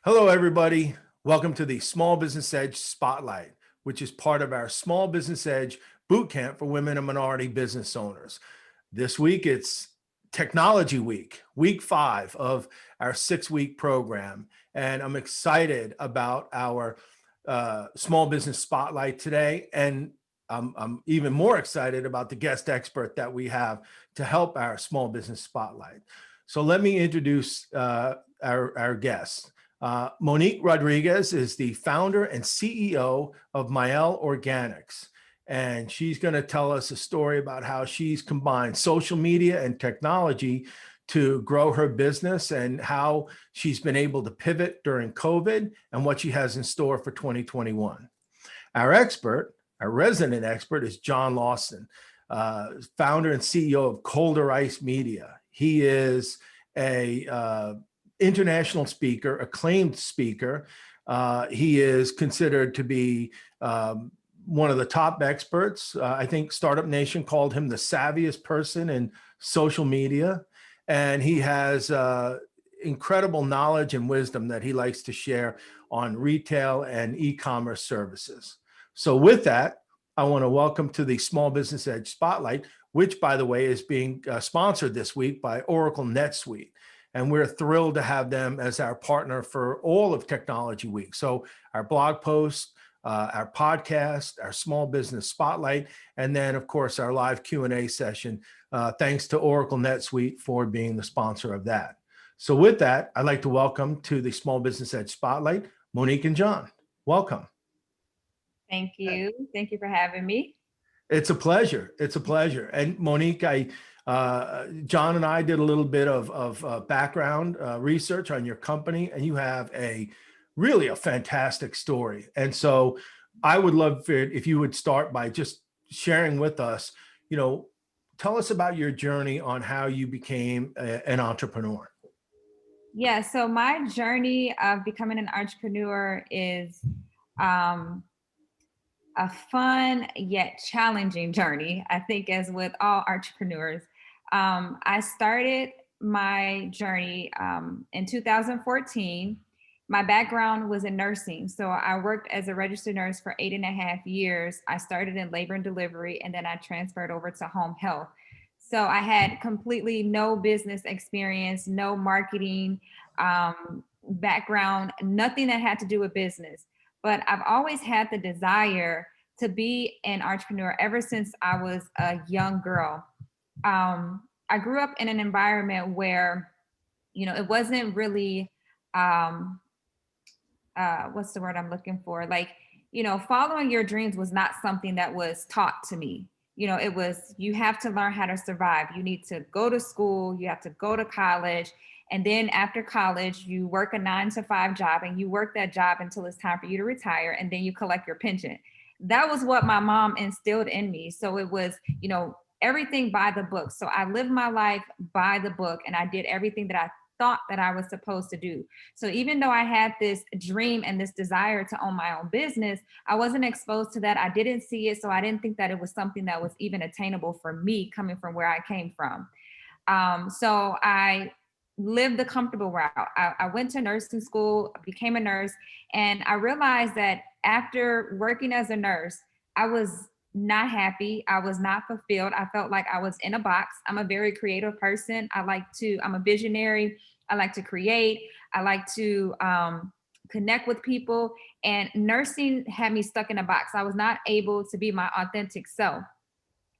Hello, everybody. Welcome to the Small Business Edge Spotlight, which is part of our Small Business Edge Bootcamp for women and minority business owners. This week, it's Technology Week, week 5 of our 6-week program. And I'm excited about our Small Business Spotlight today. And I'm even more excited about the guest expert that we have to help our Small Business Spotlight. So let me introduce our guest. Monique Rodriguez is the founder and CEO of Mielle Organics. And she's going to tell us a story about how she's combined social media and technology to grow her business and how she's been able to pivot during COVID and what she has in store for 2021. Our resident expert is John Lawson, founder and CEO of Colder Ice Media. He is a international speaker, acclaimed speaker. He is considered to be one of the top experts. I think Startup Nation called him the savviest person in social media. And he has incredible knowledge and wisdom that he likes to share on retail and e-commerce services. So with that, I want to welcome to the Small Business Edge Spotlight, which, by the way, is being sponsored this week by Oracle NetSuite. And we're thrilled to have them as our partner for all of Technology Week. So our blog post, our podcast, our Small Business Spotlight, and then, of course, our live Q&A session. Thanks to Oracle NetSuite for being the sponsor of that. So with that, I'd like to welcome to the Small Business Edge Spotlight, Monique and John. Welcome. Thank you. Thank you for having me. It's a pleasure. It's a pleasure. And Monique, John and I did a little bit of background research on your company, and you have really a fantastic story. And so I would love if you would start by just sharing with us, tell us about your journey on how you became an entrepreneur. Yeah, so my journey of becoming an entrepreneur is a fun yet challenging journey, I think, as with all entrepreneurs. I started my journey in 2014. My background was in nursing. So I worked as a registered nurse for 8.5 years. I started in labor and delivery, and then I transferred over to home health. So I had completely no business experience, no marketing background, nothing that had to do with business. But I've always had the desire to be an entrepreneur ever since I was a young girl. I grew up in an environment where, it wasn't really, what's the word I'm looking for? Like, following your dreams was not something that was taught to me. It was, you have to learn how to survive. You need to go to school, you have to go to college. And then after college, you work a 9-to-5 job, and you work that job until it's time for you to retire, and then you collect your pension. That was what my mom instilled in me. So it was, everything by the book. So I lived my life by the book, and I did everything that I thought that I was supposed to do. So even though I had this dream and this desire to own my own business, I wasn't exposed to that. I didn't see it. So I didn't think that it was something that was even attainable for me coming from where I came from. So I lived the comfortable route. I went to nursing school, became a nurse, and I realized that after working as a nurse, I was not happy. I was not fulfilled. I felt like I was in a box. I'm a very creative person. I'm a visionary. I like to create. I like to connect with people. And nursing had me stuck in a box. I was not able to be my authentic self.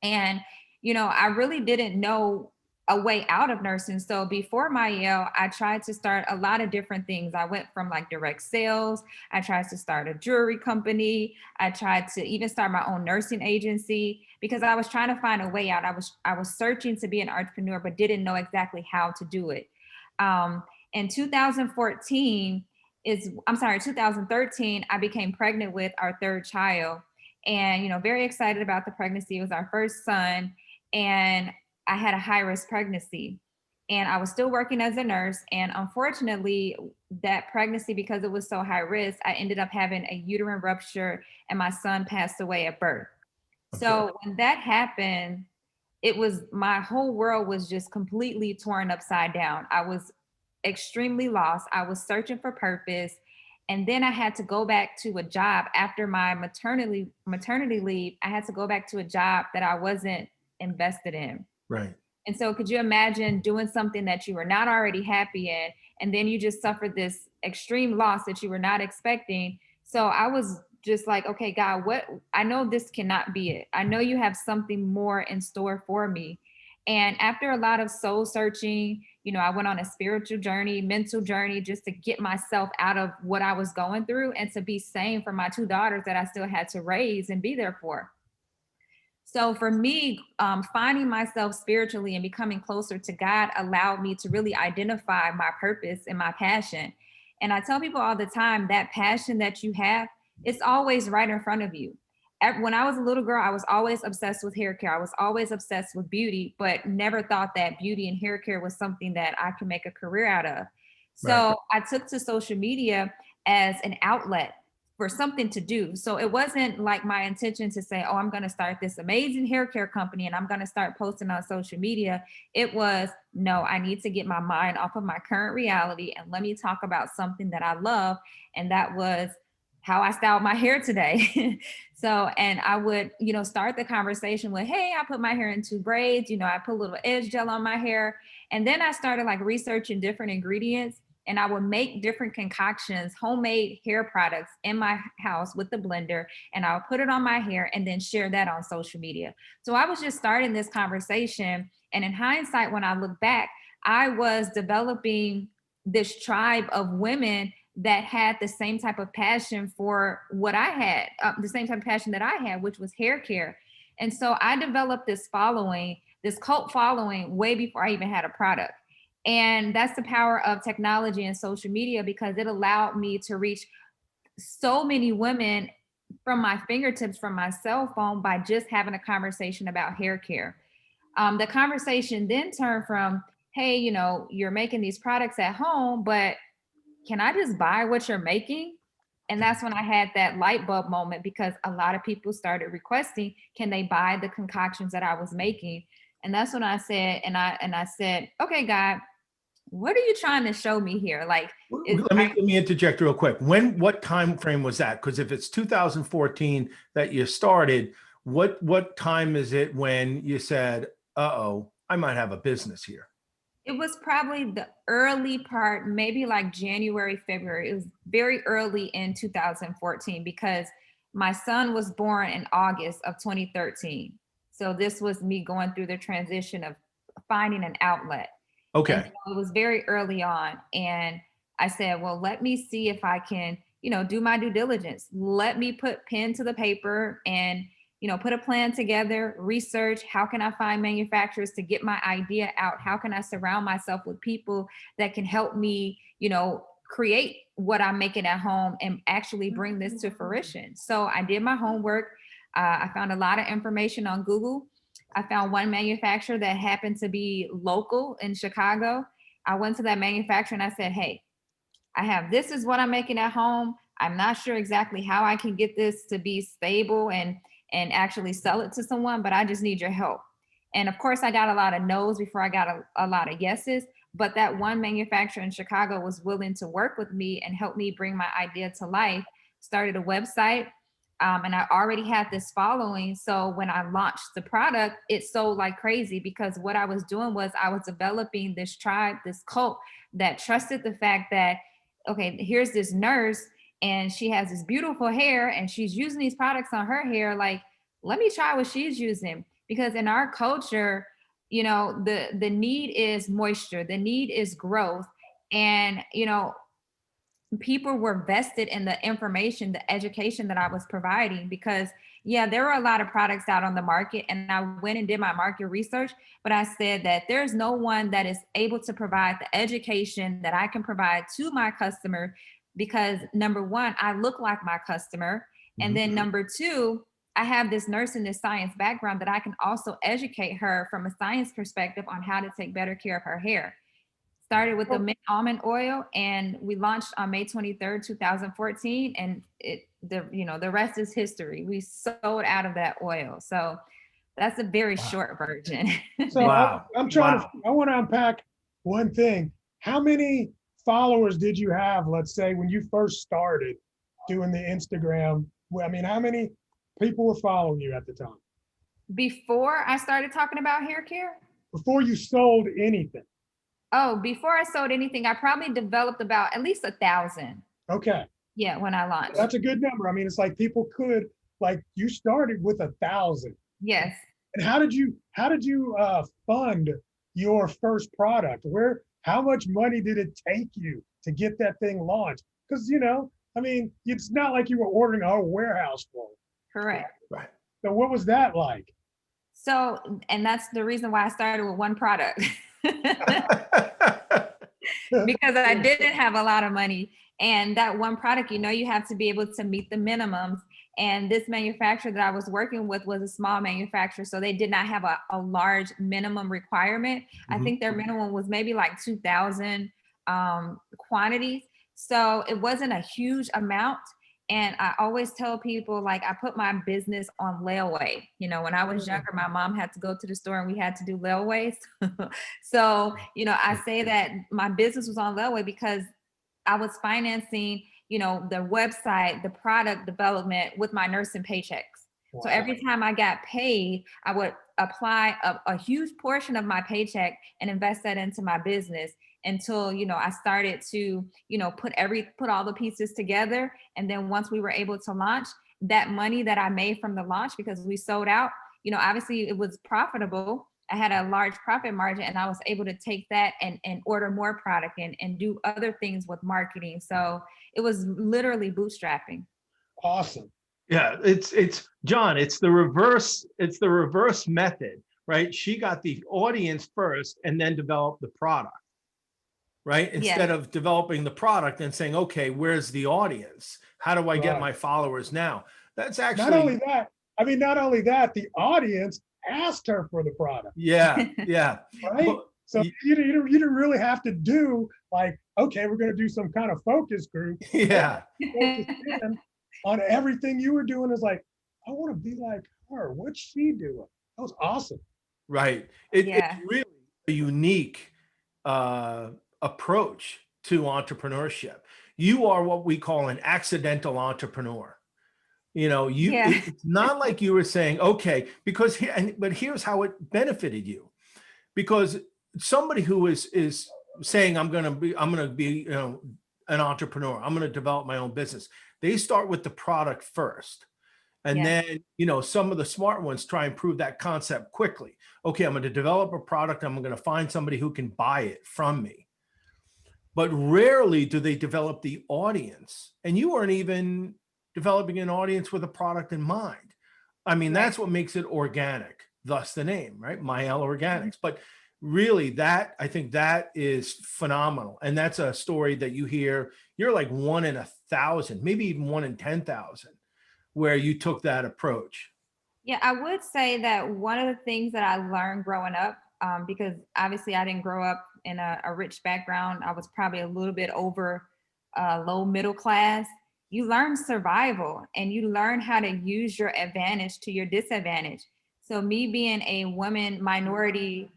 And, I really didn't know a way out of nursing. So before Mielle, I tried to start a lot of different things. I went from like direct sales. I tried to start a jewelry company. I tried to even start my own nursing agency because I was trying to find a way out. I was searching to be an entrepreneur, but didn't know exactly how to do it. In 2013, 2013, I became pregnant with our third child, and very excited about the pregnancy. It was our first son, and I had a high-risk pregnancy, and I was still working as a nurse. And unfortunately, that pregnancy, because it was so high risk, I ended up having a uterine rupture, and my son passed away at birth. Okay. So when that happened, my whole world was just completely torn upside down. I was extremely lost. I was searching for purpose. And then I had to go back to a job after my maternity leave. I had to go back to a job that I wasn't invested in. Right. And so could you imagine doing something that you were not already happy in, and then you just suffered this extreme loss that you were not expecting? So I was just like, okay, God, what, I know this cannot be it. I know you have something more in store for me. And after a lot of soul searching, I went on a spiritual journey, mental journey, just to get myself out of what I was going through and to be sane for my two daughters that I still had to raise and be there for. So for me, finding myself spiritually and becoming closer to God allowed me to really identify my purpose and my passion. And I tell people all the time that passion that you have, it's always right in front of you. When I was a little girl, I was always obsessed with hair care. I was always obsessed with beauty, but never thought that beauty and hair care was something that I could make a career out of. Right. So I took to social media as an outlet for something to do. So it wasn't like my intention to say, oh, I'm going to start this amazing hair care company and I'm going to start posting on social media. It was, no, I need to get my mind off of my current reality and let me talk about something that I love. And that was how I styled my hair today. So, and I would, start the conversation with, hey, I put my hair in 2 braids, I put a little edge gel on my hair. And then I started like researching different ingredients, and I would make different concoctions, homemade hair products in my house with the blender, and I would put it on my hair and then share that on social media. So I was just starting this conversation. And in hindsight, when I look back, I was developing this tribe of women that had the same type of passion for what I had, the same type of passion that I had, which was hair care. And so I developed this following, this cult following, way before I even had a product. And that's the power of technology and social media, because it allowed me to reach so many women from my fingertips, from my cell phone, by just having a conversation about hair care. The conversation then turned from, hey, you're making these products at home, but can I just buy what you're making? And that's when I had that light bulb moment, because a lot of people started requesting, can they buy the concoctions that I was making? And that's when I said, and I said, okay, God, what are you trying to show me here? Like, Let me interject real quick. What time frame was that? Because if it's 2014 that you started, what time is it when you said, "Uh-oh, I might have a business here"? it was probably the early part, maybe like January, February. It was very early in 2014, because my son was born in August of 2013. So this was me going through the transition of finding an outlet. And Okay. so it was very early on. And I said, well, let me see if I can, do my due diligence. Let me put pen to the paper and, put a plan together, research, how can I find manufacturers to get my idea out? How can I surround myself with people that can help me, create what I'm making at home and actually bring this to fruition? So I did my homework. I found a lot of information on Google. I found one manufacturer that happened to be local in Chicago. I went to that manufacturer and I said, hey, this is what I'm making at home. I'm not sure exactly how I can get this to be stable and actually sell it to someone, but I just need your help. And of course, I got a lot of no's before I got a lot of yeses. But that one manufacturer in Chicago was willing to work with me and help me bring my idea to life. Started a website, and I already had this following. So when I launched the product, it sold like crazy, because what I was doing was I was developing this tribe, this cult that trusted the fact that, okay, here's this nurse and she has this beautiful hair and she's using these products on her hair. Like, let me try what she's using. Because in our culture, the need is moisture, the need is growth. And, people were vested in the information, the education that I was providing, because yeah, there were a lot of products out on the market, and I went and did my market research, but I said that there's no one that is able to provide the education that I can provide to my customer, because number one, I look like my customer. And then number two, I have this nurse and this science background that I can also educate her from a science perspective on how to take better care of her hair. Started with the mint almond oil, and we launched on May 23rd, 2014. And the rest is history. We sold out of that oil. So that's a very Wow. short version. So Wow. I'm trying to, Wow. I want to unpack one thing. how many followers did you have, let's say, when you first started doing the Instagram? Well, I mean, how many people were following you at the time Before I started talking about hair care? before you sold anything? Oh, before I sold anything, I probably developed about at least 1,000. Okay, Yeah, when I launched. that's a good number. I mean, it's like people could, like, you started with 1,000. Yes. And how did you fund your first product? How much money did it take you to get that thing launched? Because I mean, it's not like you were ordering a whole warehouse full. Correct. Right. So what was that like? So, and that's the reason why I started with one product. Because I didn't have a lot of money. And that one product, you have to be able to meet the minimums. And this manufacturer that I was working with was a small manufacturer. So they did not have a large minimum requirement. I Mhm. think their minimum was maybe like 2,000 quantities. So it wasn't a huge amount. And I always tell people, like, I put my business on layaway. When I was younger, my mom had to go to the store and we had to do layaways. So, I say that my business was on layaway because I was financing, the website, the product development with my nursing paychecks. Wow. So every time I got paid, I would apply a huge portion of my paycheck and invest that into my business until, I started to, put all the pieces together. And then once we were able to launch, that money that I made from the launch, because we sold out, obviously it was profitable. I had a large profit margin and I was able to take that and order more product and do other things with marketing. So it was literally bootstrapping. Awesome. Yeah, it's John, it's the reverse method, right? She got the audience first and then developed the product, right? Instead Yes. of developing the product and saying, okay, where's the audience? How do I get Right. my followers now? That's Not actually, only that, I mean, not only that, the audience asked her for the product, yeah, yeah. right? Well, So you didn't really have to do like, okay, we're going to do some kind of focus group. yeah, Focus in on everything you were doing is like, I want to be like her. What's she doing? That was awesome. right. Yeah. It's really a unique uh, approach to entrepreneurship. You are what we call an accidental entrepreneur. Yeah. It's not like you were saying, okay, because but here's how it benefited you. Because somebody who is saying, I'm going to be, an entrepreneur, I'm going to develop my own business. They start with the product first. And Yes. then, some of the smart ones try and prove that concept quickly. Okay, I'm going to develop a product. I'm going to find somebody who can buy it from me. But rarely do they develop the audience. And you weren't even developing an audience with a product in mind. I mean, Right. that's what makes it organic, thus the name, right? Mielle Organics. But really, I think that is phenomenal. And that's a story that you hear, you're like 1 in 1,000, maybe even 1 in 10,000, where you took that approach. Yeah, I would say that one of the things that I learned growing up, because obviously I didn't grow up in a rich background, I was probably a little bit over low middle class. You learn survival and you learn how to use your advantage to your disadvantage. So me being a woman minority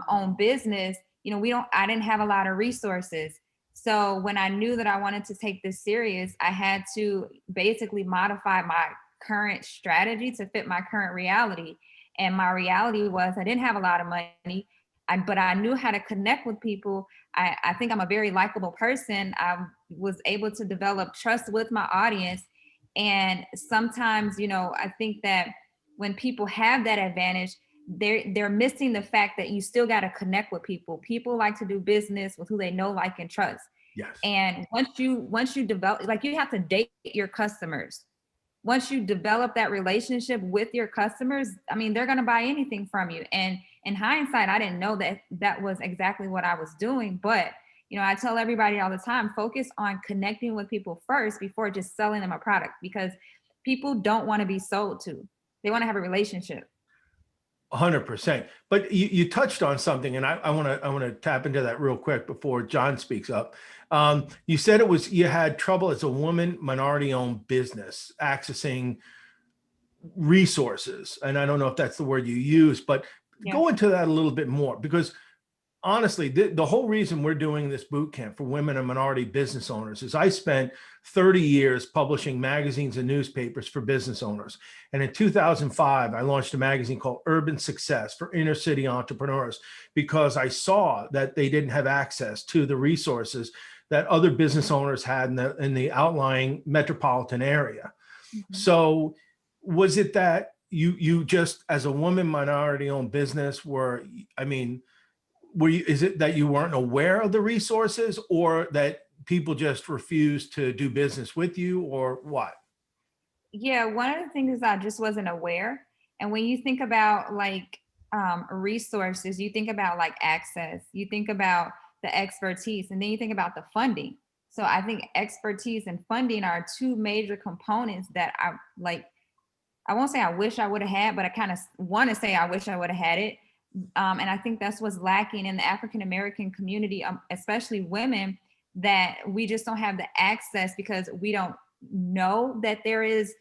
owned business, I didn't have a lot of resources. So when I knew that I wanted to take this serious, I had to basically modify my current strategy to fit my current reality. And my reality was I didn't have a lot of money, but I knew how to connect with people. I think I'm a very likable person. I was able to develop trust with my audience. And sometimes, I think that when people have that advantage, they're missing the fact that you still got to connect with people. People like to do business with who they know, like, and trust. Yes. And once you develop, like, you have to date your customers. Once you develop that relationship with your customers, I mean, they're going to buy anything from you. And in hindsight, I didn't know that that was exactly what I was doing. But, I tell everybody all the time, focus on connecting with people first before just selling them a product, because people don't want to be sold to. They want to have a relationship. 100%. But you touched on something, and I want to tap into that real quick before John speaks up. You said you had trouble as a woman minority-owned business accessing resources, and I don't know if that's the word you use, but Yeah. go into that a little bit more, because honestly, the whole reason we're doing this boot camp for women and minority business owners is I spent 30 years publishing magazines and newspapers for business owners. And in 2005, I launched a magazine called Urban Success for inner city entrepreneurs because I saw that they didn't have access to the resources that other business owners had in the outlying metropolitan area. Mhm. So was it that you just, as a woman minority owned business, is it that you weren't aware of the resources, or that people just refused to do business with you, or what? Yeah, one of the things is I just wasn't aware. And when you think about like resources, you think about like access, you think about the expertise, and then you think about the funding. So I think expertise and funding are two major components that I like. I won't say I wish I would have had, but I kind of want to say I wish I would have had it. And I think that's what's lacking in the African American community, especially women, that we just don't have the access because we don't know that there is,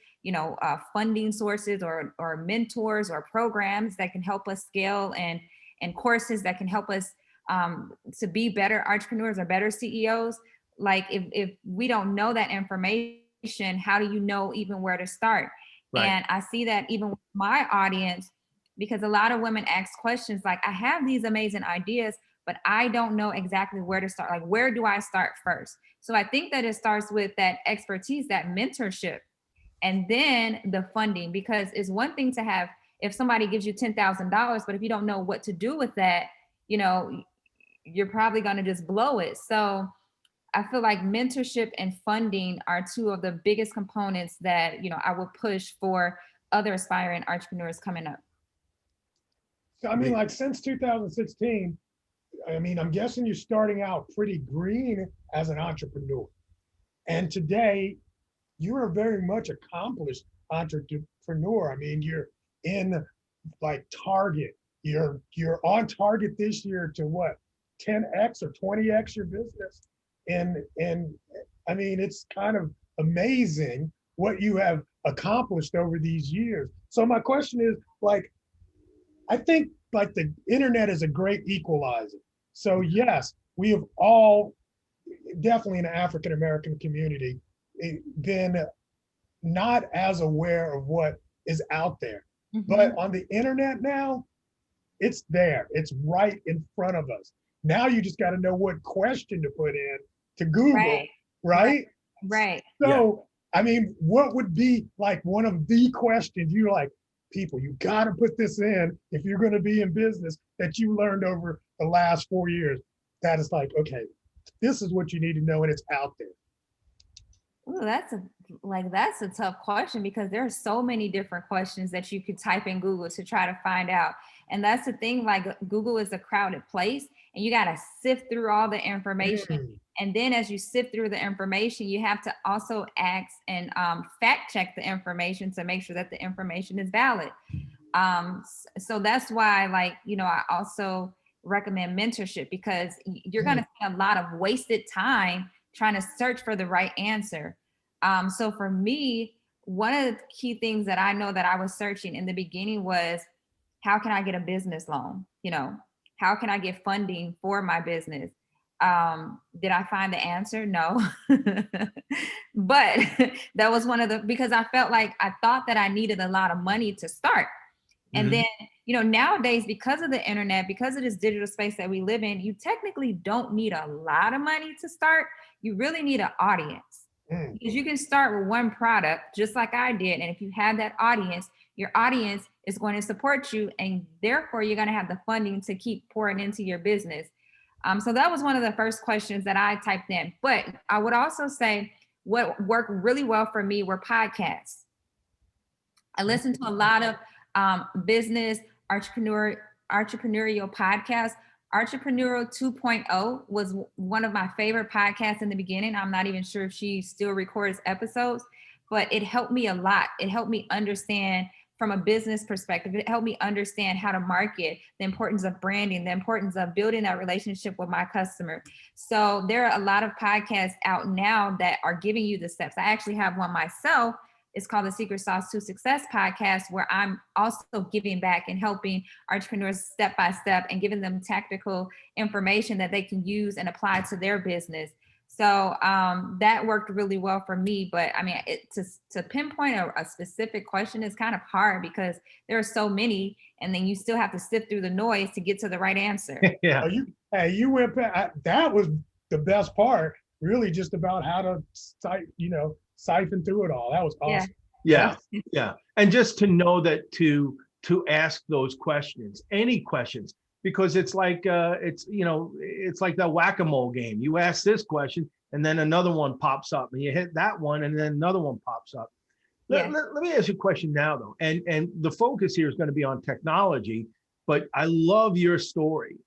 funding sources or mentors or programs that can help us scale, and courses that can help us to be better entrepreneurs or better CEOs. Like if we don't know that information, how do you know even where to start? Right. And I see that even with my audience, because a lot of women ask questions like, I have these amazing ideas, but I don't know exactly where to start. Like, where do I start first? So I think that it starts with that expertise, that mentorship, and then the funding, because it's one thing to have, if somebody gives you $10,000, but if you don't know what to do with that, you're probably going to just blow it. So I feel like mentorship and funding are two of the biggest components that, I would push for other aspiring entrepreneurs coming up. So, I mean, like since 2016, I mean, I'm guessing you're starting out pretty green as an entrepreneur. And today, you're a very much accomplished entrepreneur. I mean, you're in like Target. You're on target this year to what, 10x or 20x your business. And I mean, it's kind of amazing what you have accomplished over these years. So my question is, like, I think like the internet is a great equalizer. So yes, we have all, definitely in the African American community, been not as aware of what is out there. Mhm. But on the internet now, it's there. It's right in front of us. Now you just got to know what question to put in to Google, right? Right. So, I mean, what would be like one of the questions you're like, people, you got to put this in if you're going to be in business that you learned over the last 4 years? That is like, okay, this is what you need to know, and it's out there. Ooh, that's a tough question, because there are so many different questions that you could type in Google to try to find out. And that's the thing, like Google is a crowded place and you got to sift through all the information. And then as you sift through the information, you have to also ask and fact check the information to make sure that the information is valid. So that's why, like, I also recommend mentorship, because you're going to spend a lot of wasted time trying to search for the right answer. So for me, one of the key things that I know that I was searching in the beginning was, how can I get a business loan? How can I get funding for my business? Did I find the answer? No. But that was because I felt like I thought that I needed a lot of money to start. And then, nowadays, because of the internet, because of this digital space that we live in, you technically don't need a lot of money to start. You really need an audience. Because you can start with one product, just like I did. And if you have that audience, your audience is going to support you. And therefore, you're going to have the funding to keep pouring into your business. So that was one of the first questions that I typed in. But I would also say what worked really well for me were podcasts. I listened to a lot of business entrepreneurial podcasts. Entrepreneurial 2.0 was one of my favorite podcasts in the beginning. I'm not even sure if she still records episodes, but it helped me a lot. It helped me understand from a business perspective. It helped me understand how to market, the importance of branding, the importance of building that relationship with my customer. So there are a lot of podcasts out now that are giving you the steps. I actually have one myself It's called the Secret Sauce to Success podcast, where I'm also giving back and helping entrepreneurs step by step and giving them tactical information that they can use and apply to their business. So that worked really well for me. But I mean, to pinpoint a specific question is kind of hard because there are so many, and then you still have to sift through the noise to get to the right answer. Yeah. You went back. That was the best part. Really, just about how to siphon through it all. That was awesome. Yeah. Yeah. And just to know that to ask those questions, any questions, because it's like it's like the whack-a-mole game. You ask this question and then another one pops up, and you hit that one and then another one pops up. Let me ask you a question now though. And the focus here is going to be on technology, but I love your story.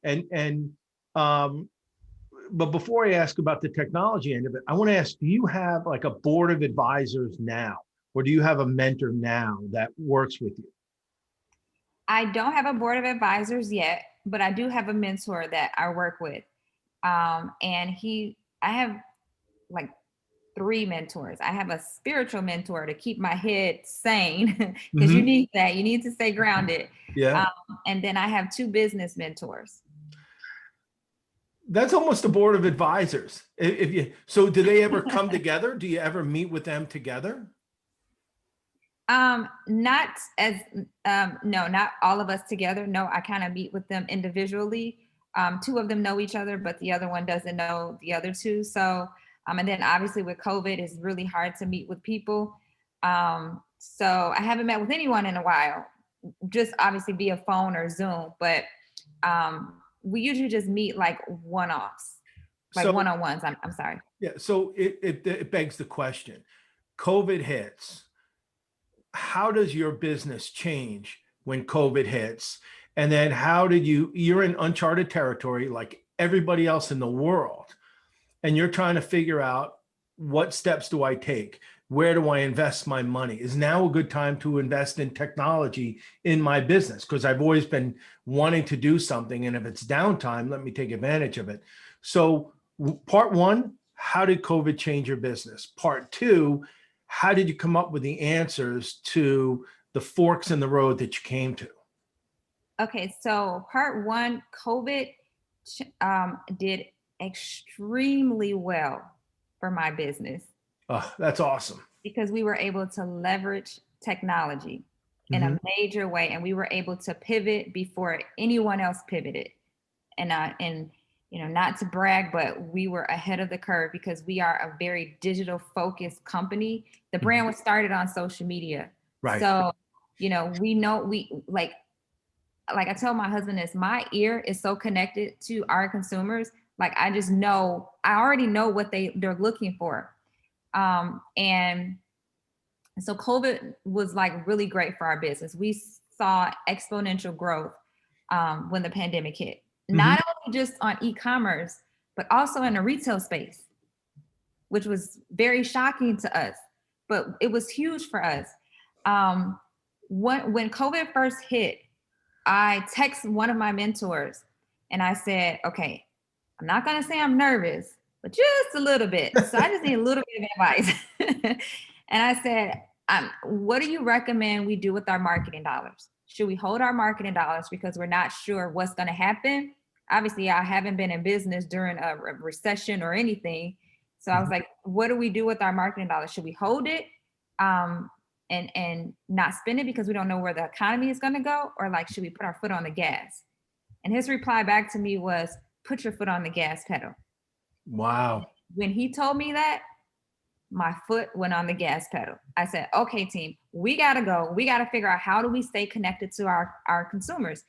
But before I ask about the technology end of it, I want to ask, do you have like a board of advisors now, or do you have a mentor now that works with you? I don't have a board of advisors yet, but I do have a mentor that I work with. And I have like 3 mentors. I have a spiritual mentor to keep my head sane because you need that. You need to stay grounded. Yeah. And then I have 2 business mentors. That's almost a board of advisors. So do they ever come together? Do you ever meet with them together? Not as, no, not all of us together. No, I kind of meet with them individually. 2 of them know each other, but the other one doesn't know the other 2. So, and then obviously with COVID, it's really hard to meet with people. So I haven't met with anyone in a while, just obviously via phone or Zoom, but, we usually just meet like one-offs, like one-on-ones. I'm sorry. Yeah. So it begs the question, COVID hits. How does your business change when COVID hits? And then you're in uncharted territory like everybody else in the world, and you're trying to figure out, what steps do I take? Where do I invest my money? Is now a good time to invest in technology in my business? Because I've always been wanting to do something, and if it's downtime, let me take advantage of it. So part 1, how did COVID change your business? Part 2, how did you come up with the answers to the forks in the road that you came to? Okay, so part 1, COVID did extremely well for my business. Oh, that's awesome. Because we were able to leverage technology in a major way, and we were able to pivot before anyone else pivoted. And not to brag, but we were ahead of the curve because we are a very digital focused company. The brand was started on social media. Right. So, we like I tell my husband this, my ear is so connected to our consumers. Like I already know what they're looking for. And so COVID was like really great for our business. We saw exponential growth when the pandemic hit, not only just on e-commerce, but also in the retail space, which was very shocking to us, but it was huge for us. When COVID first hit, I texted one of my mentors and I said, okay, I'm not going to say I'm nervous, but just a little bit. So I just need a little bit of advice. And I said, what do you recommend we do with our marketing dollars? Should we hold our marketing dollars because we're not sure what's going to happen? Obviously, I haven't been in business during a recession or anything. So I was like, what do we do with our marketing dollars? Should we hold it and not spend it because we don't know where the economy is going to go? Or like, should we put our foot on the gas? And his reply back to me was, put your foot on the gas pedal. Wow. When he told me that, my foot went on the gas pedal. I said, okay, team, we got to go. We got to figure out how do we stay connected to our consumers.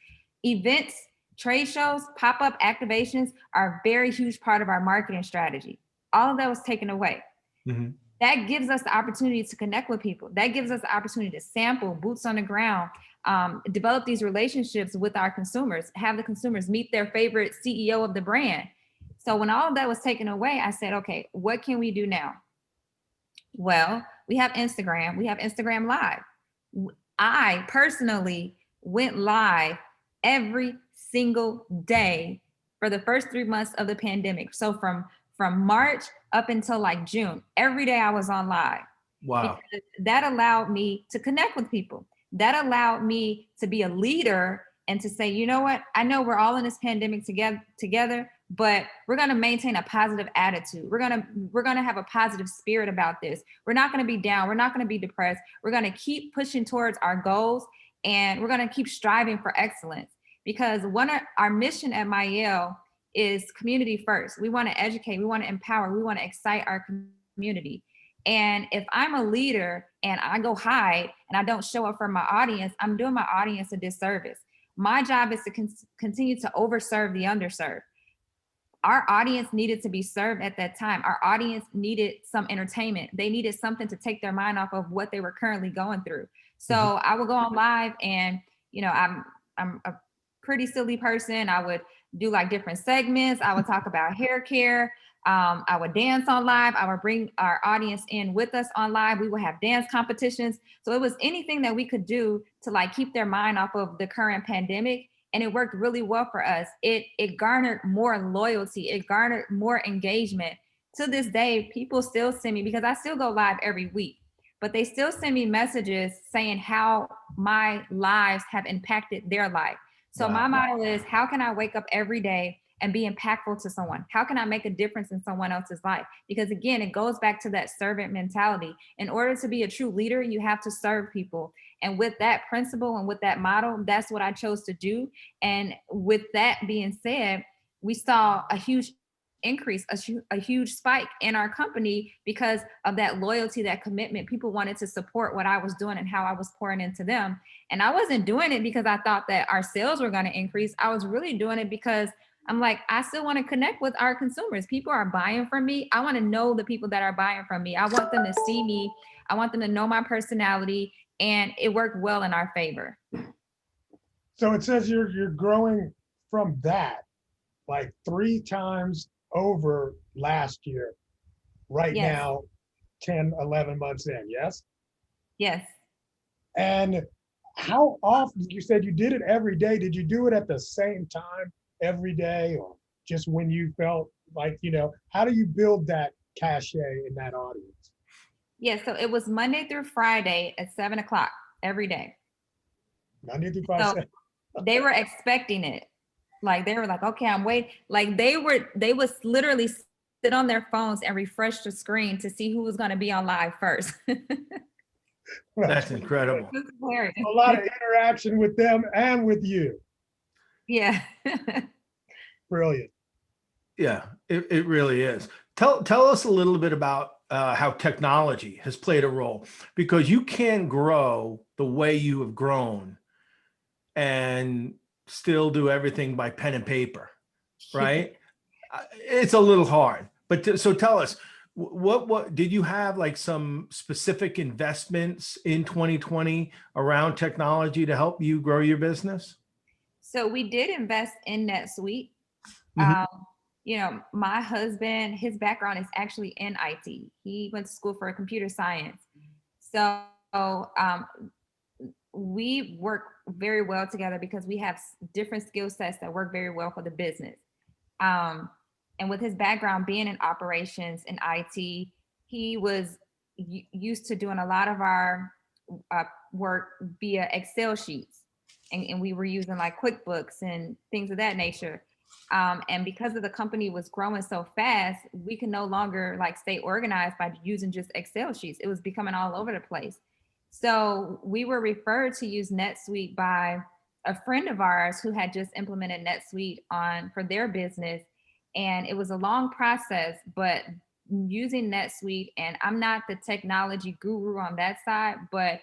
Events, trade shows, pop-up activations are a very huge part of our marketing strategy. All of that was taken away. That gives us the opportunity to connect with people. That gives us the opportunity to sample, boots on the ground, develop these relationships with our consumers, have the consumers meet their favorite CEO of the brand. So when all of that was taken away, I said, okay, what can we do now? Well, we have Instagram. We have Instagram Live. I personally went live every single day for the first 3 months of the pandemic. So from March up until like June, every day I was on live. Wow. because that allowed me to connect with people. That allowed me to be a leader and to say, you know what, I know we're all in this pandemic together, but we're going to maintain a positive attitude. We're going to have a positive spirit about this. We're not going to be down. We're not going to be depressed. We're going to keep pushing towards our goals, and we're going to keep striving for excellence, because our mission at Mielle is community first. We want to educate, we want to empower, we want to excite our community. And if I'm a leader and I go hide and I don't show up for my audience, I'm doing my audience a disservice. My job is to continue to overserve the underserved. Our audience needed to be served at that time. Our audience needed some entertainment. They needed something to take their mind off of what they were currently going through. So I would go on live, and I'm a pretty silly person. I would do like different segments. I would talk about hair care. I would dance on live. I would bring our audience in with us on live. We would have dance competitions. So it was anything that we could do to like keep their mind off of the current pandemic. And it worked really well for us. It garnered more loyalty. It garnered more engagement. To this day, people still send me, because I still go live every week, but they still send me messages saying how my lives have impacted their life. So my motto is, how can I wake up every day and be impactful to someone? How can I make a difference in someone else's life? Because again, it goes back to that servant mentality. In order to be a true leader, you have to serve people. And with that principle and with that model, that's what I chose to do. And with that being said, we saw a huge increase, a huge spike in our company because of that loyalty, that commitment. People wanted to support what I was doing and how I was pouring into them. And I wasn't doing it because I thought that our sales were going to increase. I was really doing it because I'm like, I still want to connect with our consumers. People are buying from me. I want to know the people that are buying from me. I want them to see me. I want them to know my personality. And it worked well in our favor. So it says you're growing from that like 3 times over last year, right Yes. now, 10, 11 months in, yes? Yes. And how often, you said you did it every day. Did you do it at the same time every day, or just when you felt like, how do you build that cachet in that audience? Yeah, so it was Monday through Friday at 7:00 every day. Monday through Friday. So they were expecting it. Like they were like, okay, I'm waiting. Like they would literally sit on their phones and refresh the screen to see who was going to be on live first. That's incredible. A lot of interaction with them and with you. Yeah. Brilliant. Yeah, it really is. Tell us a little bit about how technology has played a role, because you can't grow the way you have grown and still do everything by pen and paper, right? It's a little hard, but so tell us, what did you have like some specific investments in 2020 around technology to help you grow your business? So we did invest in NetSuite. Mhm. My husband, his background is actually in IT. He went to school for computer science. So we work very well together because we have different skill sets that work very well for the business. And with his background being in operations and IT, he was used to doing a lot of our work via Excel sheets. And we were using like QuickBooks and things of that nature. And because of the company was growing so fast, we could no longer like stay organized by using just Excel sheets. It was becoming all over the place. So we were referred to use NetSuite by a friend of ours who had just implemented NetSuite for their business. And it was a long process, but using NetSuite, and I'm not the technology guru on that side, but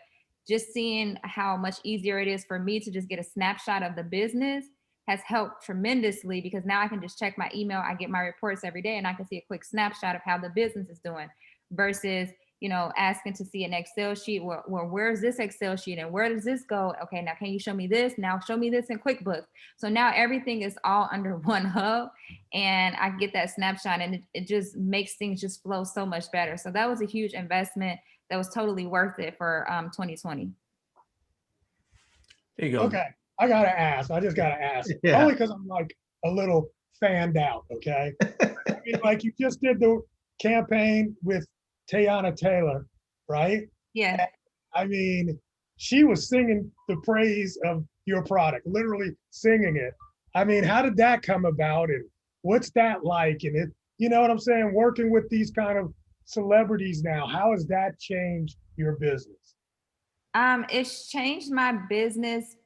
just seeing how much easier it is for me to just get a snapshot of the business has helped tremendously, because now I can just check my email. I get my reports every day and I can see a quick snapshot of how the business is doing versus, asking to see an Excel sheet. Well, where's this Excel sheet and where does this go? Okay, now can you show me this? Now show me this in QuickBooks. So now everything is all under one hub and I get that snapshot, and it just makes things just flow so much better. So that was a huge investment that was totally worth it for 2020. There you go. Okay, I gotta ask. I just gotta ask. Yeah. Only because I'm like a little fanned out. Okay, I mean, like you just did the campaign with Teyana Taylor, right? Yeah. I mean, she was singing the praise of your product, literally singing it. I mean, how did that come about, and what's that like? And it, you know what I'm saying? Working with these kind of celebrities now, how has that changed your business? It's changed my business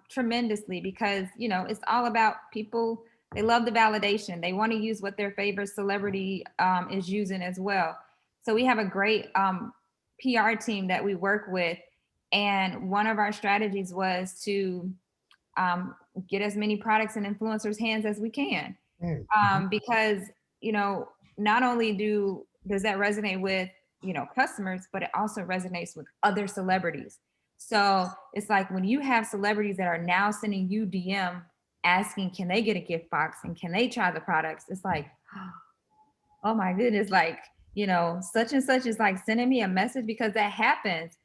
tremendously because, you know, it's all about people. They love the validation. They want to use what their favorite celebrity is using as well. So we have a great PR team that we work with. And one of our strategies was to get as many products in influencers' hands as we can. Mm. Because, you know, not only does that resonate with, you know, customers, but it also resonates with other celebrities. So it's like when you have celebrities that are now sending you DM asking, can they get a gift box and can they try the products? It's like, oh my goodness, like, you know, such and such is like sending me a message, because that happens.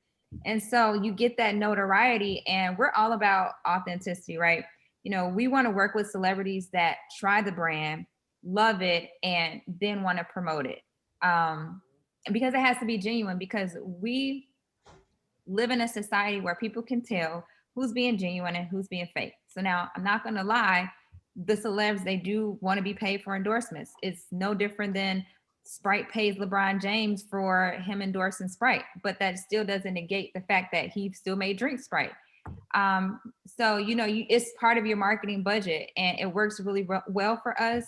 And so you get that notoriety, and we're all about authenticity, right? You know, we want to work with celebrities that try the brand, love it, and then want to promote it. Because it has to be genuine, because we live in a society where people can tell who's being genuine and who's being fake. So now I'm not going to lie, the celebs, they do want to be paid for endorsements. It's no different than Sprite pays LeBron James for him endorsing Sprite, but that still doesn't negate the fact that he still may drink Sprite. So, you know, it's part of your marketing budget, and it works really well for us.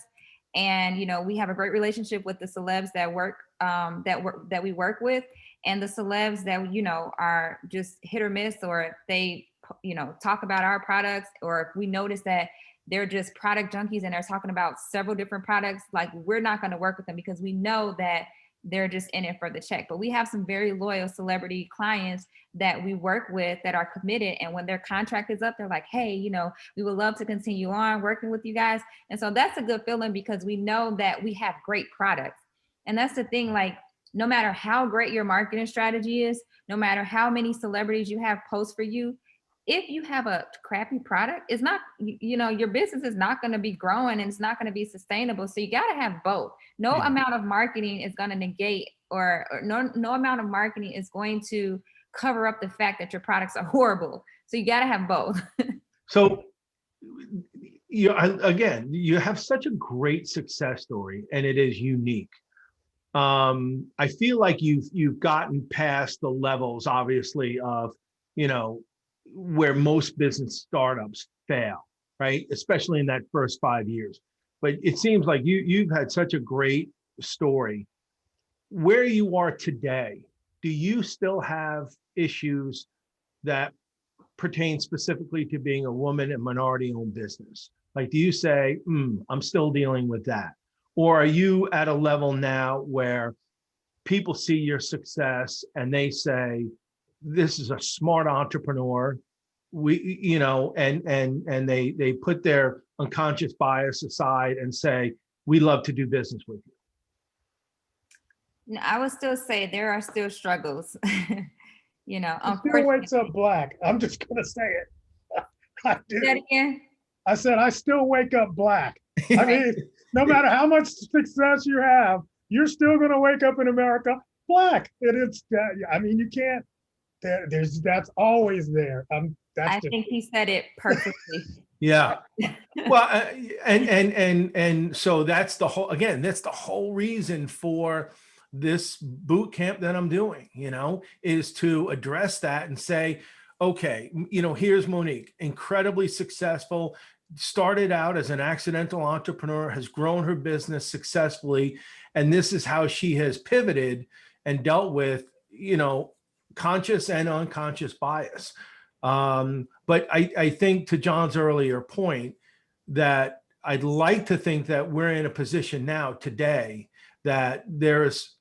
And, you know, we have a great relationship with the celebs that that we work with, and the celebs that, you know, are just hit or miss, or they, you know, talk about our products, or if we notice that they're just product junkies and they're talking about several different products, like, we're not going to work with them because we know that they're just in it for the check. But we have some very loyal celebrity clients that we work with that are committed. And when their contract is up, they're like, hey, you know, we would love to continue on working with you guys. And so that's a good feeling, because we know that we have great products. And that's the thing, like, no matter how great your marketing strategy is, no matter how many celebrities you have post for you, if you have a crappy product, it's not, you know, your business is not going to be growing and it's not going to be sustainable. So you got to have both. No Yeah. amount of marketing is going to negate, or no amount of marketing is going to cover up the fact that your products are horrible. So you got to have both. So, again, you have such a great success story, and it is unique. I feel like you've gotten past the levels, obviously, of, you know, where most business startups fail, right? Especially in that first 5 years. But it seems like you've had such a great story. Where you are today, do you still have issues that pertain specifically to being a woman and minority-owned business? Like, do you say, I'm still dealing with that? Or are you at a level now where people see your success and they say, this is a smart entrepreneur, we, you know, and they put their unconscious bias aside and say, we love to do business with you? No, I would still say there are still struggles. You know, It still wakes up black. I'm just gonna say it. I do. That again. I said I still wake up black. I mean, no matter how much success you have, you're still gonna wake up in America black. And it's that. I mean, you can't. There's that's always there. That's I think he said it perfectly. Yeah. Well, and so that's the whole, again, that's the whole reason for this boot camp that I'm doing, you know, is to address that and say, okay, you know, here's Monique, incredibly successful, started out as an accidental entrepreneur, has grown her business successfully, and this is how she has pivoted and dealt with, you know, conscious and unconscious bias. But I think, to John's earlier point, that I'd like to think that we're in a position now today that there's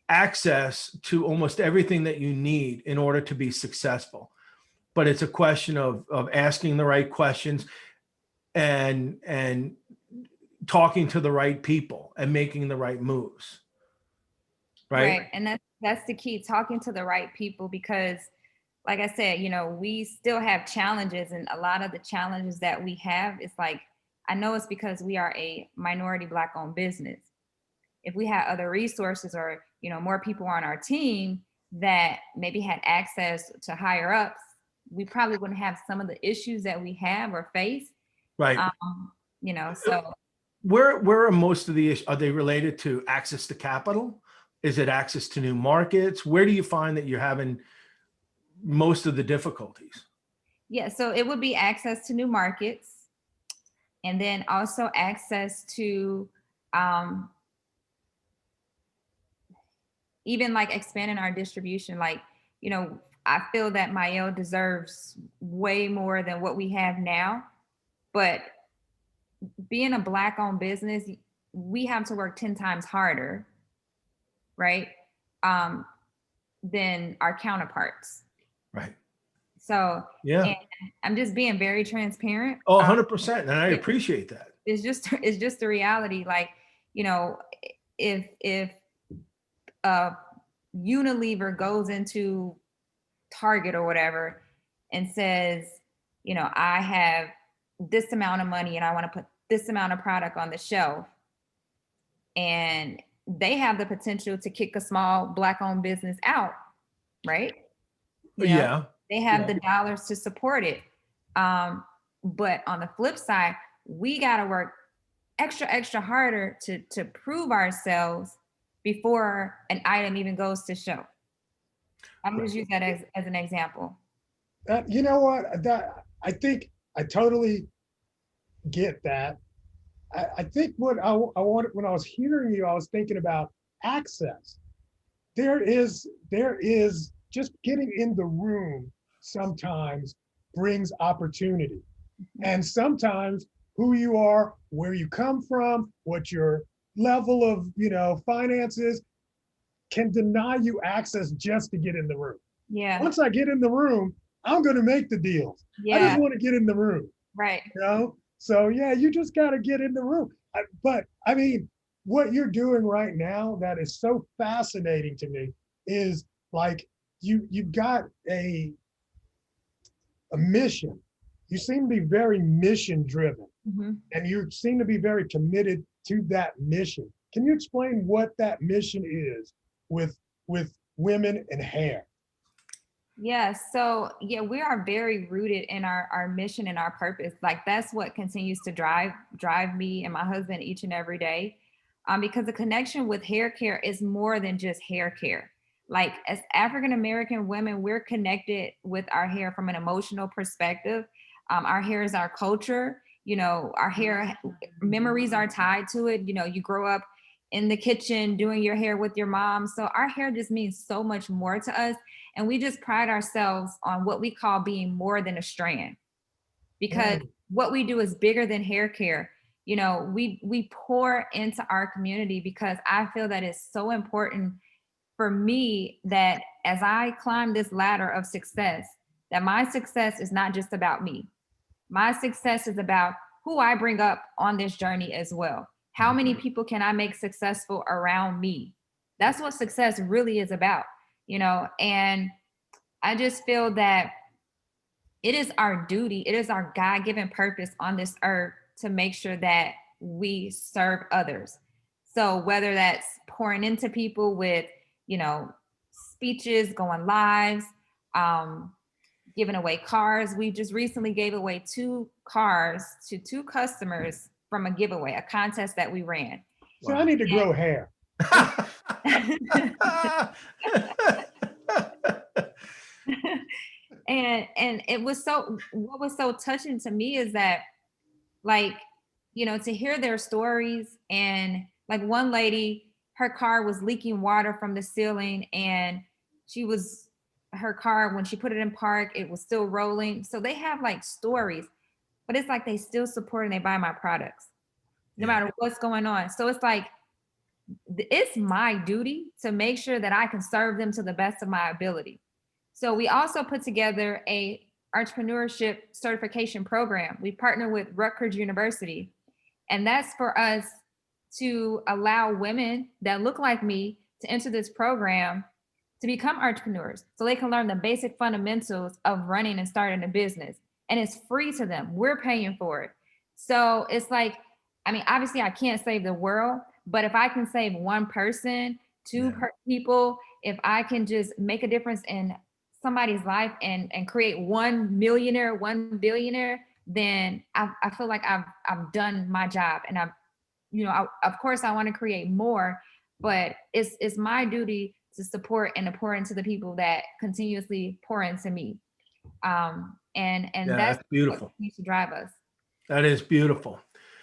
access to almost everything that you need in order to be successful. But it's a question of asking the right questions and talking to the right people and making the right moves. Right. And that's the key, talking to the right people, because like I said, you know, we still have challenges, and a lot of the challenges that we have is like, I know it's because we are a minority Black owned business. if we had other resources or, more people on our team that maybe had access to higher ups, we probably wouldn't have some of the issues that we have or face. Right. So Where are most of the issues? Are they related to access to capital? Is it access to new markets? Where do you find that you're having most of the difficulties? yeah, so it would be access to new markets, and then also access to even like expanding our distribution. Like, I feel that Mielle deserves way more than what we have now, but being a Black owned business, we have to work 10 times harder, right? Than our counterparts. Right. So Yeah. and I'm just being very transparent. Oh, 100%. And I appreciate that. It's just the reality. Like, if Unilever goes into Target or whatever and says, I have this amount of money and I want to put this amount of product on the shelf, and they have the potential to kick a small Black owned business out, right? Yeah. They have the dollars to support it. But on the flip side, we got to work extra harder to prove ourselves before an item even goes to show. I'm going to use that as an example. You know what? That I think I totally get that. I think what I wanted when I was hearing you, I was thinking about access. There is just getting in the room sometimes brings opportunity. And sometimes who you are, where you come from, what your level of, finances can deny you access just to get in the room. Yeah. Once I get in the room, I'm going to make the deals. Yeah. I just want to get in the room. Right. So yeah, you just got to get in the room. But I mean, what you're doing right now that is so fascinating to me is like you've got a mission. You seem to be very mission driven, and you seem to be very committed to that mission. Can you explain what that mission is with women and hair? Yeah. So yeah, we are very rooted in our mission and our purpose. Like that's what continues to drive me and my husband each and every day. Because the connection with hair care is more than just hair care. Like as African American women, we're connected with our hair from an emotional perspective. Our hair is our culture. Our hair memories are tied to it. You grow up in the kitchen doing your hair with your mom. So our hair just means so much more to us. And we just pride ourselves on what we call being more than a strand, because what we do is bigger than hair care. We pour into our community because I feel that it's so important for me that as I climb this ladder of success, that my success is not just about me. My success is about who I bring up on this journey as well. How many people can I make successful around me? That's what success really is about, and I just feel that it is our duty, it is our God-given purpose on this earth to make sure that we serve others. So whether that's pouring into people with, speeches, going lives, giving away cars. We just recently gave away 2 cars to 2 customers from a giveaway, a contest that we ran. So I need to grow hair. And it was what was so touching to me is that, like, to hear their stories, and like one lady, her car was leaking water from the ceiling, and her car, when she put it in park, it was still rolling. So they have like stories, but it's like they still support and they buy my products no matter what's going on. So it's like, it's my duty to make sure that I can serve them to the best of my ability. So we also put together a entrepreneurship certification program. We partner with Rutgers University, and that's for us to allow women that look like me to enter this program to become entrepreneurs, so they can learn the basic fundamentals of running and starting a business. And it's free to them. We're paying for it. So it's like, I mean, obviously I can't save the world, But if I can save one person, two people, if I can just make a difference in somebody's life and create 1 millionaire, 1 billionaire, then I feel like I've done my job. And of course I want to create more, but it's my duty to support and to pour into the people that continuously pour into me. And Yeah, that's that's beautiful. what needs to drive us. That is beautiful.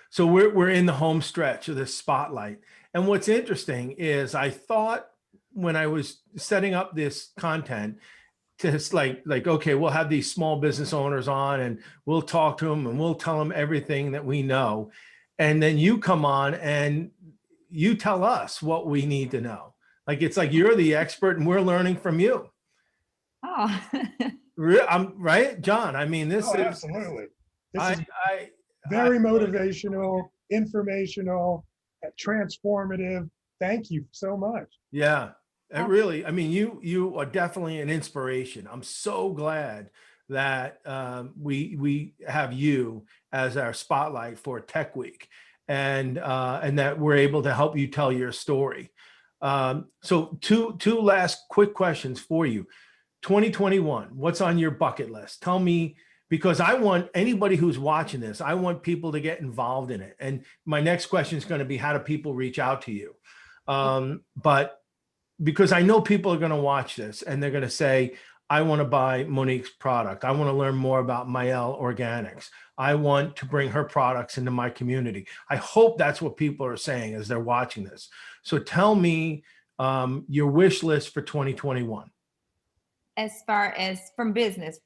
So we're in the home stretch of this spotlight. And what's interesting is I thought when I was setting up this content to it's like, okay, we'll have these small business owners on and we'll talk to them and we'll tell them everything that we know. And then you come on and you tell us what we need to know. Like, it's like you're the expert and we're learning from you. Oh, I'm right, John. I mean, this Oh, is absolutely. This is I very motivational, informational, transformative. Thank you so much. yeah, it really, I mean, you are definitely an inspiration. I'm so glad that we have you as our spotlight for Tech Week, and that we're able to help you tell your story. So two last quick questions for you. 2021, what's on your bucket list? Tell me, because I want anybody who's watching this, I want people to get involved in it. And my next question is going to be, how do people reach out to you? But because I know people are going to watch this and they're going to say, I want to buy Monique's product. I want to learn more about Mielle Organics. I want to bring her products into my community. I hope that's what people are saying as they're watching this. So tell me your wish list for 2021. as far as for business,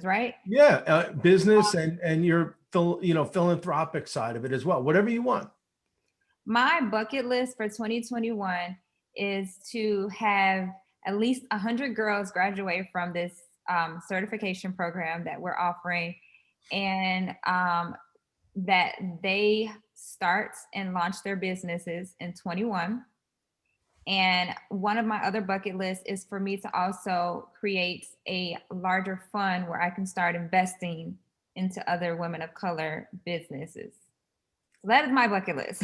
right? Yeah, business and your philanthropic side of it as well. Whatever you want. My bucket list for 2021 is to have at least 100 girls graduate from this certification program that we're offering, and that they start and launch their businesses in 21. And one of my other bucket lists is for me to also create a larger fund where I can start investing into other women of color businesses. So that is my bucket list.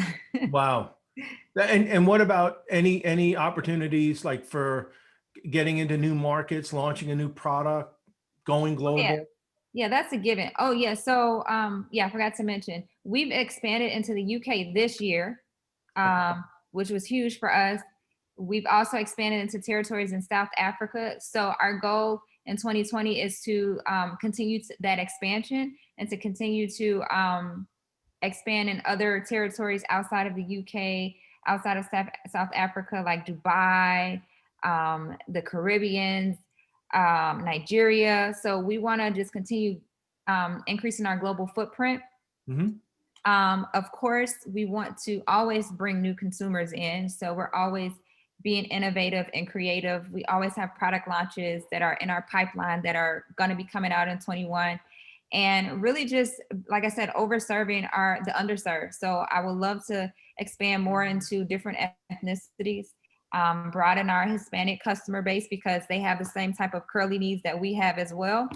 Wow. And what about any opportunities like for getting into new markets, launching a new product, going global? Yeah, that's a given. Oh yeah. So I forgot to mention, we've expanded into the UK this year, which was huge for us. We've also expanded into territories in South Africa. So our goal in 2020 is to continue that expansion and to continue to expand in other territories outside of the UK, outside of South Africa, like Dubai, the Caribbean, Nigeria. So we want to just continue increasing our global footprint. Mm-hmm. Of course, we want to always bring new consumers in. So we're always being innovative and creative. We always have product launches that are in our pipeline that are going to be coming out in 21. And really just, like I said, overserving the underserved. So I would love to expand more into different ethnicities, broaden our Hispanic customer base because they have the same type of curly needs that we have as well.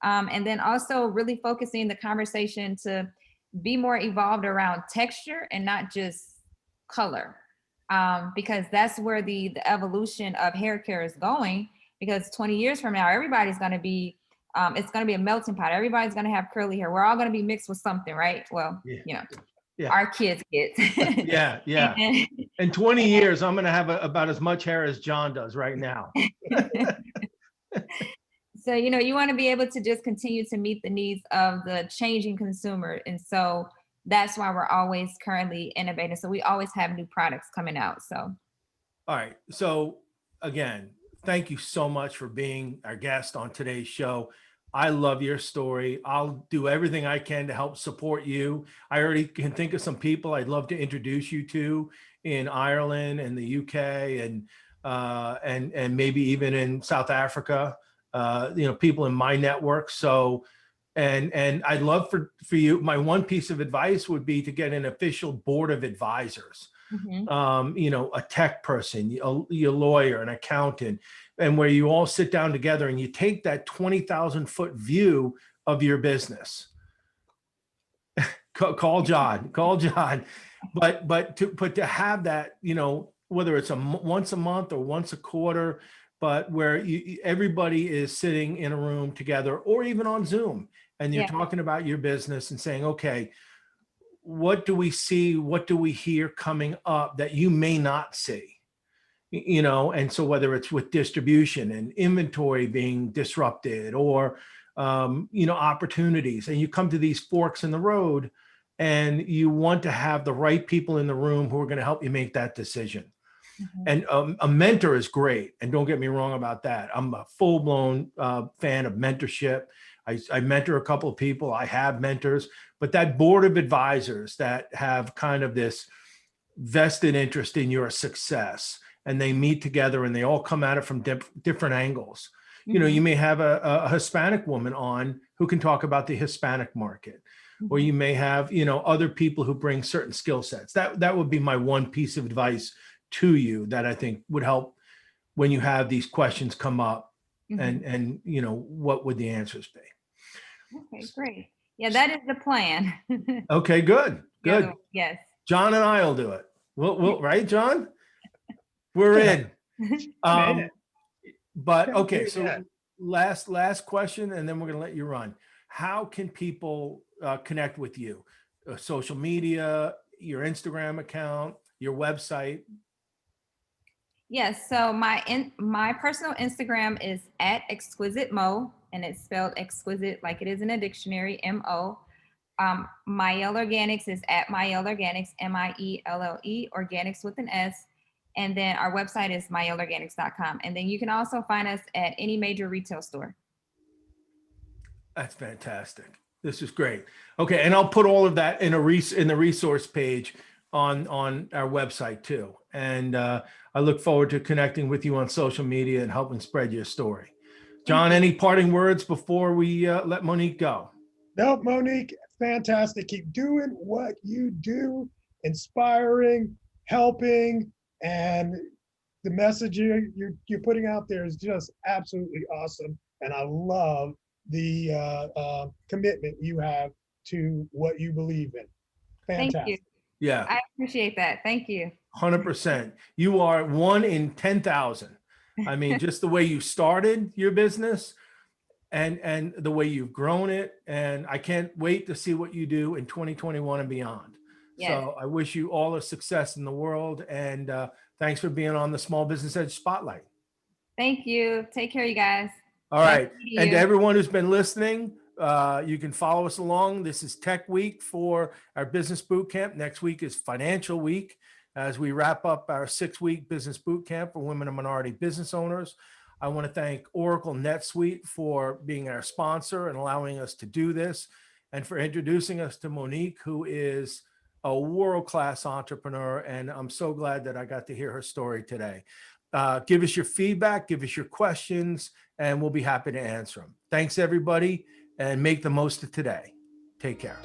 And then also really focusing the conversation to be more evolved around texture and not just color. Because that's where the evolution of hair care is going, because 20 years from now, everybody's going to be, it's going to be a melting pot. Everybody's going to have curly hair. We're all going to be mixed with something, right? Well, our kids. Yeah. In 20 years, I'm going to have about as much hair as John does right now. So, you want to be able to just continue to meet the needs of the changing consumer. And so that's why we're always currently innovating. So we always have new products coming out. So. All right. So again, thank you so much for being our guest on today's show. I love your story. I'll do everything I can to help support you. I already can think of some people I'd love to introduce you to in Ireland and the UK and maybe even in South Africa, people in my network. So And I'd love for you, my one piece of advice would be to get an official board of advisors, a tech person, a lawyer, an accountant, and where you all sit down together and you take that 20,000-foot view of your business. Call John. but to have that, you know, whether it's once a month or once a quarter, but where everybody is sitting in a room together or even on Zoom, and you're Yeah. talking about your business and saying, okay, what do we see? What do we hear coming up that you may not see? You know, and so whether it's with distribution and inventory being disrupted or, you know, opportunities, and you come to these forks in the road and you want to have the right people in the room who are going to help you make that decision. Mhm. And a mentor is great. And don't get me wrong about that. I'm a full blown fan of mentorship. I mentor a couple of people. I have mentors, but that board of advisors that have kind of this vested interest in your success, and they meet together and they all come at it from different angles. You know, Mhm. you may have a Hispanic woman on who can talk about the Hispanic market, or Mhm. you may have, you know, other people who bring certain skill sets. That would be my one piece of advice to you that I think would help when you have these questions come up. Mhm. And you know, what would the answers be? Okay, great. Yeah, that is the plan. Okay, good, Together, good. yes. John and I will do it. We'll right, John? We're Yeah, in. man, But can't okay, do so that. last question, and then we're gonna let you run. How can people connect with you? Social media, your Instagram account, your website. Yes. So my personal Instagram is at exquisite mo, and it's spelled exquisite like it is in a dictionary, MO. Mielle Organics is at Mielle Organics, Mielle, organics with an S. And then our website is mielleorganics.com. And then you can also find us at any major retail store. That's fantastic. This is great. Okay, and I'll put all of that in in the resource page on our website too. And I look forward to connecting with you on social media and helping spread your story. Thank John, you. any parting words before we let Monique go? No, Monique, fantastic. Keep doing what you do, inspiring, helping, and the message you're putting out there is just absolutely awesome. And I love the commitment you have to what you believe in. Thank you. Fantastic. Yeah, I appreciate that. Thank you. 100%. You are 1 in 10,000. I mean, just the way you started your business and the way you've grown it. And I can't wait to see what you do in 2021 and beyond. Yes. So I wish you all the success in the world. And thanks for being on the Small Business Edge Spotlight. Thank you. Take care, you guys. All Nice right. meeting And to you. everyone who's been listening, you can follow us along. This is Tech Week for our business boot camp. Next week is Financial Week as we wrap up our 6-week business boot camp for women and minority business owners. I want to thank Oracle NetSuite for being our sponsor and allowing us to do this, and for introducing us to Monique, who is a world-class entrepreneur. And I'm so glad that I got to hear her story today. Give us your feedback, give us your questions, and we'll be happy to answer them. Thanks, everybody, and make the most of today. Take care.